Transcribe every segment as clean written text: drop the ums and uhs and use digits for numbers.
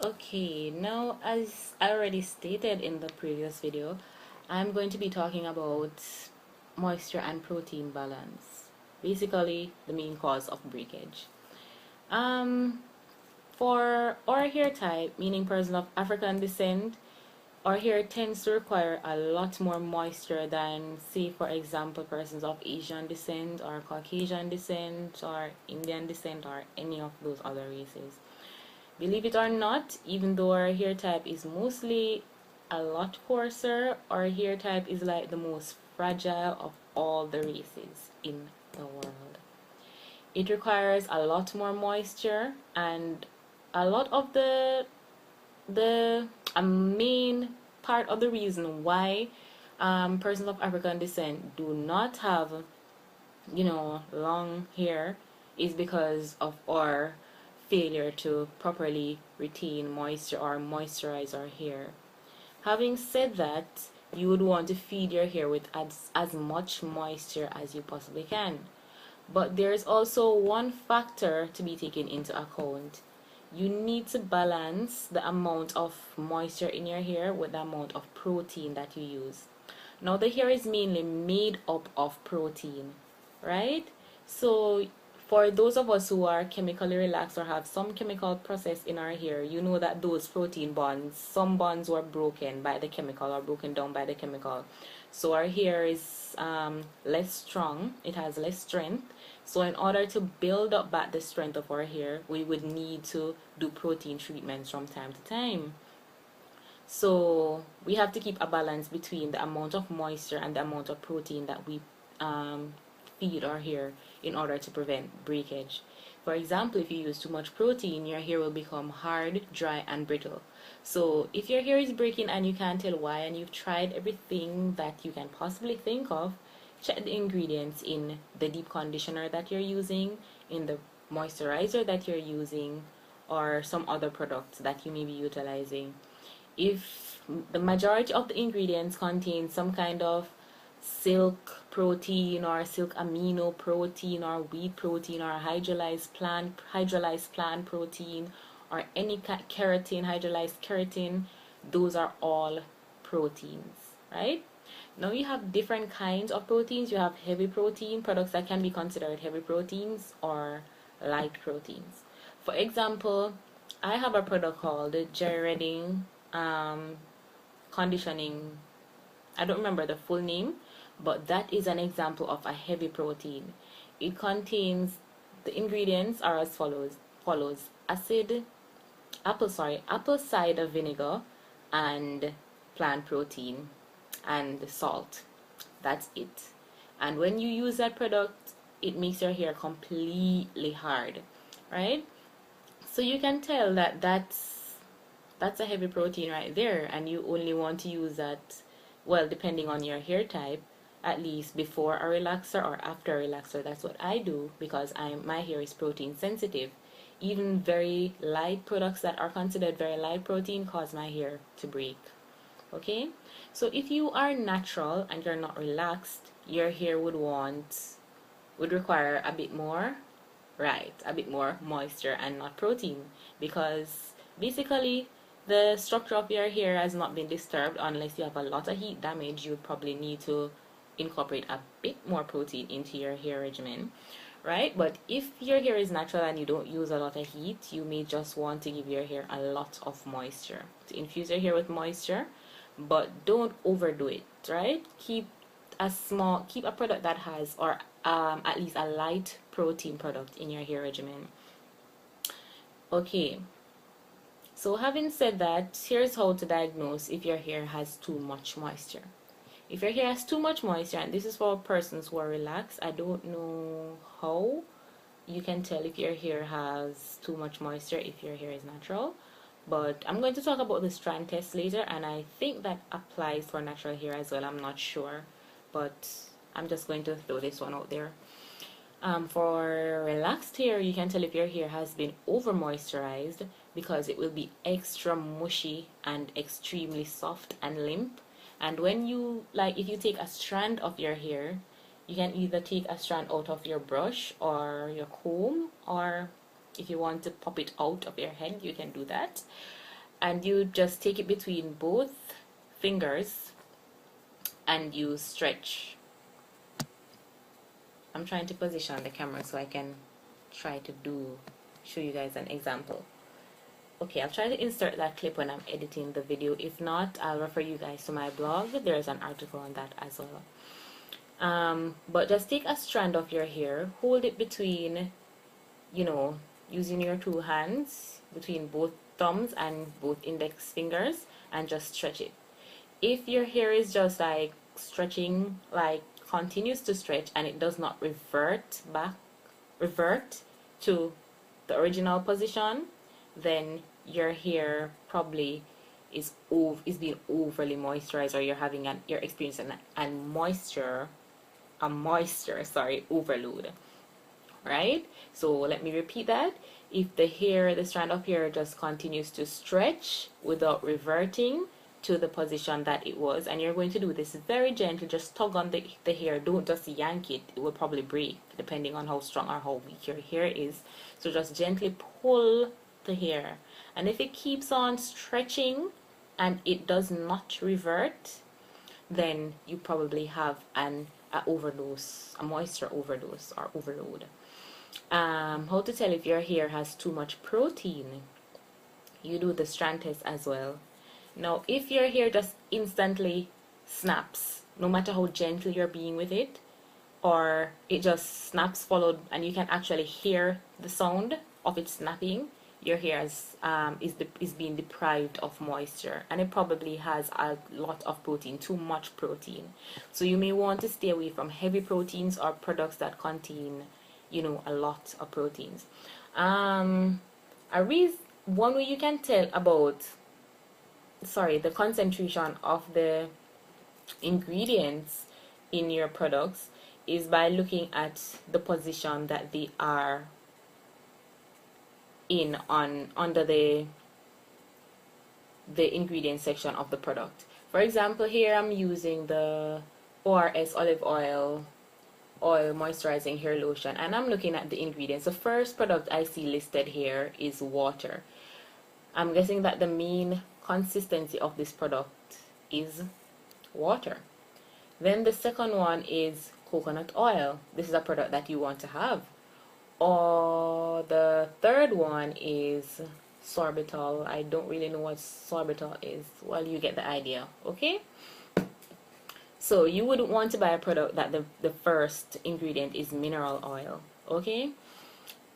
Okay, now as I already stated in the previous video, I'm going to be talking about moisture and protein balance. Basically, the main cause of breakage. Um, for our hair type, meaning person of African descent, our hair tends to require a lot more moisture than, say, for example, persons of Asian descent or Caucasian descent or Indian descent or any of those other races. Believe it or not, even though our hair type is mostly a lot coarser, our hair type is like the most fragile of all the races in the world. It requires a lot more moisture, and a lot of the a main part of the reason why persons of African descent do not have, long hair is because of our failure to properly retain moisture or moisturize our hair. Having said that, you would want to feed your hair with as much moisture as you possibly can. But there's also one factor to be taken into account. You need to balance the amount of moisture in your hair with the amount of protein that you use. Now, the hair is mainly made up of protein, right? So, for those of us who are chemically relaxed or have some chemical process in our hair, you know that those protein bonds, some bonds were broken by the chemical or broken down by the chemical. So, our hair is less strong, it has less strength. So, in order to build up back the strength of our hair, we would need to do protein treatments from time to time. So we have to keep a balance between the amount of moisture and the amount of protein that we feed our hair in order to prevent breakage. For example, if you use too much protein, your hair will become hard, dry, and brittle. So if your hair is breaking and you can't tell why, and you've tried everything that you can possibly think of, check the ingredients in the deep conditioner that you're using, in the moisturizer that you're using, or some other products that you may be utilizing. If the majority of the ingredients contain some kind of silk protein or silk amino protein or wheat protein or hydrolyzed plant protein or any hydrolyzed keratin, those are all proteins, right? Now you have different kinds of proteins. You have heavy protein products that can be considered heavy proteins or light proteins. For example, I have a product called Jerry Redding conditioning. I don't remember the full name, but that is an example of a heavy protein. It contains, the ingredients are as follows: apple cider vinegar, and plant protein, and salt. That's it. And when you use that product, it makes your hair completely hard, right? So you can tell that that's a heavy protein right there, and you only want to use that, well, depending on your hair type, at least before a relaxer or after a relaxer. That's what I do because my hair is protein sensitive. Even very light products that are considered very light protein cause my hair to break. Okay, so if you are natural and you're not relaxed, your hair would require a bit more, right, a bit more moisture and not protein, because basically the structure of your hair has not been disturbed. Unless you have a lot of heat damage, you would probably need to incorporate a bit more protein into your hair regimen, right? But if your hair is natural and you don't use a lot of heat, you may just want to give your hair a lot of moisture, to infuse your hair with moisture, but don't overdo it, right? Keep a product that has, or at least a light protein product in your hair regimen. Okay, so having said that, here's how to diagnose if your hair has too much moisture. If your hair has too much moisture, and this is for persons who are relaxed, I don't know how you can tell if your hair has too much moisture if your hair is natural, but I'm going to talk about the strand test later, and I think that applies for natural hair as well. I'm not sure, but I'm just going to throw this one out there. For relaxed hair, you can tell if your hair has been over moisturized because it will be extra mushy and extremely soft and limp. And when you, like, if you take a strand of your hair, you can either take a strand out of your brush or your comb, or if you want to pop it out of your head, you can do that. and you just take it between both fingers and you stretch. I'm trying to position the camera so I can try to show you guys an example. Okay, I'll try to insert that clip when I'm editing the video. If not, I'll refer you guys to my blog. There's an article on that as well. But just take a strand of your hair, hold it between, using your two hands, between both thumbs and both index fingers, and just stretch it. If your hair is just like stretching, like continues to stretch and it does not revert to the original position, then your hair probably is being overly moisturized, or you're experiencing a moisture overload, right? So let me repeat that. If the strand of hair just continues to stretch without reverting to the position that it was, and you're going to do this very gently, just tug on the hair, don't just yank it, it will probably break depending on how strong or how weak your hair is. So just gently pull the hair, and if it keeps on stretching and it does not revert, then you probably have a moisture overdose or overload. How to tell if your hair has too much protein? You do the strand test as well. Now, if your hair just instantly snaps, no matter how gentle you're being with it, or it just snaps followed, and you can actually hear the sound of it snapping, your hair is being deprived of moisture, and it probably has a lot of protein, too much protein. So you may want to stay away from heavy proteins or products that contain, a lot of proteins. One way you can tell about the concentration of the ingredients in your products is by looking at the position that they are in under the ingredient section of the product. For example, here I'm using the ORS olive oil moisturizing hair lotion, and I'm looking at the ingredients. The first product I see listed here is water. I'm guessing that the main consistency of this product is water. Then the second one is coconut oil. This is a product that you want to have. Or the third one is sorbitol. I don't really know what sorbitol is. Well, you get the idea, okay? So you wouldn't want to buy a product that the first ingredient is mineral oil, okay?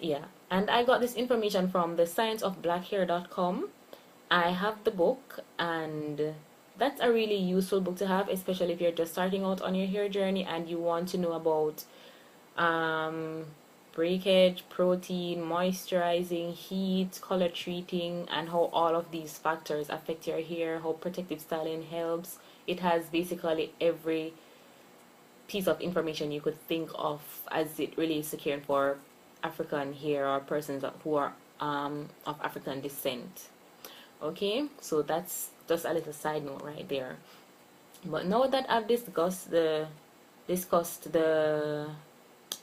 Yeah, and I got this information from the scienceofblackhair.com. I have the book, and that's a really useful book to have, especially if you're just starting out on your hair journey and you want to know about breakage, protein, moisturizing, heat, color treating, and how all of these factors affect your hair, how protective styling helps. It has basically every piece of information you could think of as it relates to caring for African hair or persons who are of African descent. Okay, so that's just a little side note right there. But now that I've discussed the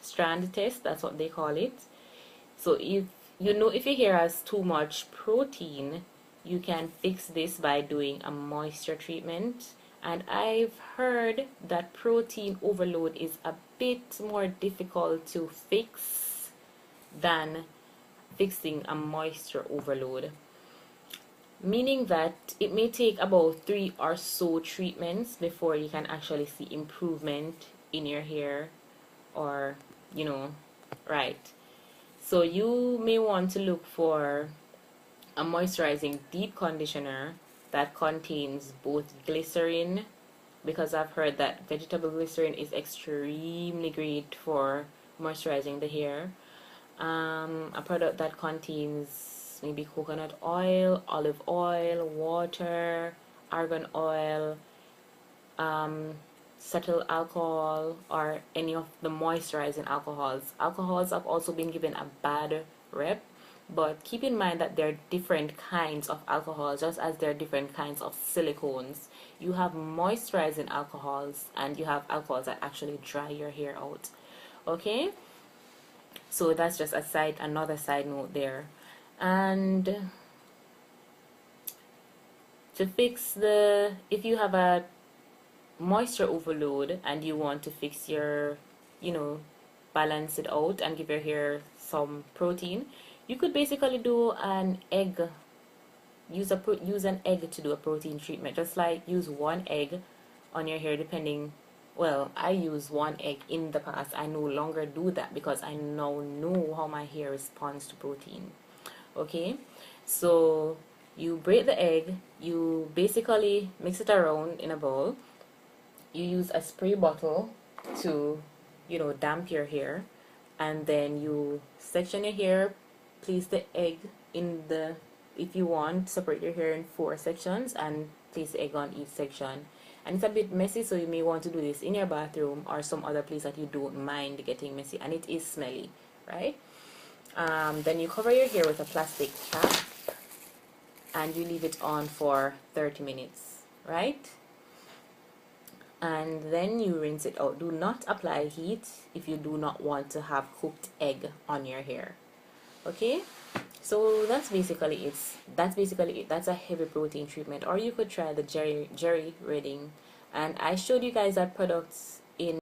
strand test, that's what they call it. So if your hair has too much protein, you can fix this by doing a moisture treatment. And I've heard that protein overload is a bit more difficult to fix than fixing a moisture overload, meaning that it may take about 3 or so treatments before you can actually see improvement in your hair, or right. So you may want to look for a moisturizing deep conditioner that contains both glycerin, because I've heard that vegetable glycerin is extremely great for moisturizing the hair. A product that contains maybe coconut oil, olive oil, water, argan oil, cetyl alcohol, or any of the moisturizing alcohols. Alcohols have also been given a bad rep, but keep in mind that there are different kinds of alcohols, just as there are different kinds of silicones. You have moisturizing alcohols, and you have alcohols that actually dry your hair out. Okay, so that's just another side note there. And To fix the, if you have a moisture overload and you want to fix your, you know, balance it out and give your hair some protein, you could basically do an egg, use an egg to do a protein treatment. Just like use one egg on your hair, depending, well, I use one egg in the past. I no longer do that because I now know how my hair responds to protein. Okay, so you break the egg, you basically mix it around in a bowl, you use a spray bottle to, you know, damp your hair, and then you section your hair, place the egg in the, if you want, separate your hair in 4 sections and place the egg on each section. And it's a bit messy, so you may want to do this in your bathroom or some other place that you don't mind getting messy, and it is smelly, right? Then you cover your hair with a plastic cap and you leave it on for 30 minutes, right? And then you rinse it out. Do not apply heat if you do not want to have cooked egg on your hair. Okay, so that's basically it. That's a heavy protein treatment. Or you could try the jerry redding, and I showed you guys that products in